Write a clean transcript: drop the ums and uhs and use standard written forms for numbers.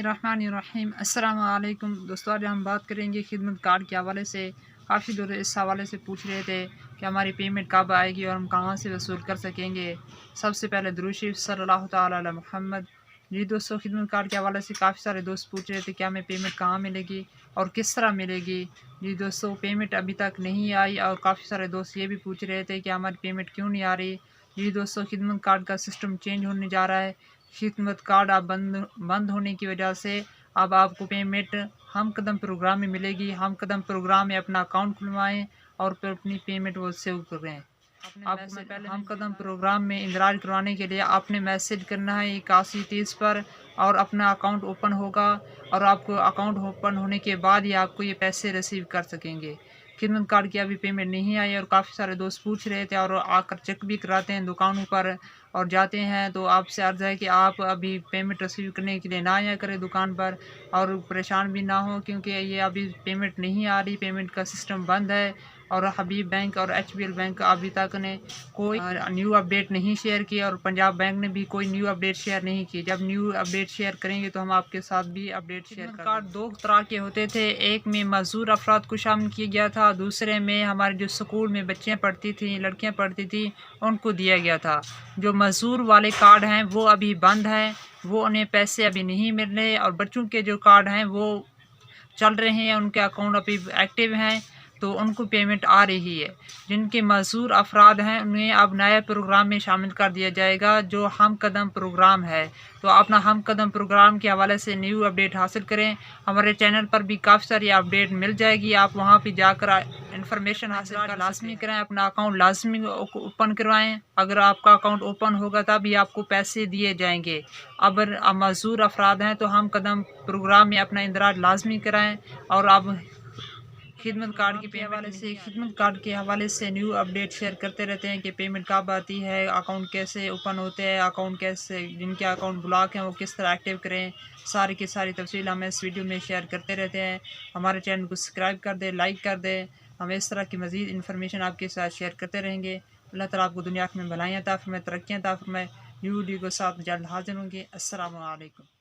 बिस्मिल्लाहिर्रहमानिर्रहीम। अस्सलामु अलैकुम दोस्तों, आज हम बात करेंगे खिदमत कार्ड के हवाले से। काफ़ी लोग इस हवाले से पूछ रहे थे कि हमारी पेमेंट कब आएगी और हम कहाँ से वसूल कर सकेंगे। सबसे पहले दुरूद शरीफ सल्लल्लाहु तआला अला मुहम्मद। जी दोस्तों, खिदमत कार्ड के हवाले से काफ़ी सारे दोस्त पूछ रहे थे कि हमें पेमेंट कहाँ मिलेगी और किस तरह मिलेगी। जी दोस्तों, पेमेंट अभी तक नहीं आई और काफ़ी सारे दोस्त ये भी पूछ रहे थे कि हमारी पेमेंट क्यों नहीं आ रही। जी दोस्तों, खिदमत कार्ड का सिस्टम चेंज होने जा रहा है। खिदमत कार्ड अब बंद होने की वजह से अब आपको पेमेंट हम कदम प्रोग्राम में मिलेगी। हम कदम प्रोग्राम में अपना अकाउंट खुलवाएं और फिर अपनी पेमेंट वो सेव करें। आपको मैं पहले हम कदम प्रोग्राम में इंदराज करवाने के लिए आपने मैसेज करना है 8130 पर और अपना अकाउंट ओपन होगा और आपको अकाउंट ओपन होने के बाद ही आपको ये पैसे रिसीव कर सकेंगे। खिदमत कार्ड की अभी पेमेंट नहीं आई और काफ़ी सारे दोस्त पूछ रहे थे और आकर चेक भी कराते हैं दुकानों पर और जाते हैं। तो आपसे अर्ज़ है कि आप अभी पेमेंट रिसीव करने के लिए ना आया करें दुकान पर और परेशान भी ना हो, क्योंकि ये अभी पेमेंट नहीं आ रही, पेमेंट का सिस्टम बंद है। और हबीब बैंक और HBL बैंक अभी तक ने कोई न्यू अपडेट नहीं शेयर की और पंजाब बैंक ने भी कोई न्यू अपडेट शेयर नहीं की। जब न्यू अपडेट शेयर करेंगे तो हम आपके साथ भी अपडेट शेयर करेंगे। कार्ड दो तरह के होते थे, एक में मजदूर अफराद को शामिल किया गया था, दूसरे में हमारे जो स्कूल में बच्चियाँ पढ़ती थी, लड़कियाँ पढ़ती थी, उनको दिया गया था। जो मजदूर वाले कार्ड हैं वो अभी बंद हैं, वो उन्हें पैसे अभी नहीं मिल रहे और बच्चों के जो कार्ड हैं वो चल रहे हैं, उनके अकाउंट अभी एक्टिव हैं तो उनको पेमेंट आ रही है। जिनके मजदूर अफराद हैं उन्हें अब नए प्रोग्राम में शामिल कर दिया जाएगा जो हम कदम प्रोग्राम है। तो अपना हम कदम प्रोग्राम के हवाले से न्यू अपडेट हासिल करें। हमारे चैनल पर भी काफ़ी सारी अपडेट मिल जाएगी, आप वहां पे जाकर इन्फॉर्मेशन हासिल कर लाजमी करें, अपना अकाउंट लाजमी ओपन करवाएं। अगर आपका अकाउंट ओपन होगा तभी आपको पैसे दिए जाएंगे। अगर मजदूर अफराद हैं तो हम कदम प्रोग्राम में अपना इंदराज लाजमी कराएं। और अब खिदमत कार्ड के हवाले से न्यू अपडेट शेयर करते रहते हैं कि पेमेंट कब आती है, अकाउंट कैसे ओपन होते हैं, अकाउंट कैसे, जिनके अकाउंट ब्लॉक हैं वो किस तरह एक्टिव करें, सारी की सारी तफसील हम इस वीडियो में शेयर करते रहते हैं। हमारे चैनल को सब्सक्राइब कर दें, लाइक कर दें, हम इस तरह की मज़ीद इन्फॉर्मेशन आपके साथ शेयर करते रहेंगे। अल्लाह ताला आपको दुनिया में भलाइयाँ अता फरमाए, तरक्कियाँ अता फरमाए। न्यू वीडियो के साथ जल्द हाजिर होंगे। अस्सलामु अलैकुम।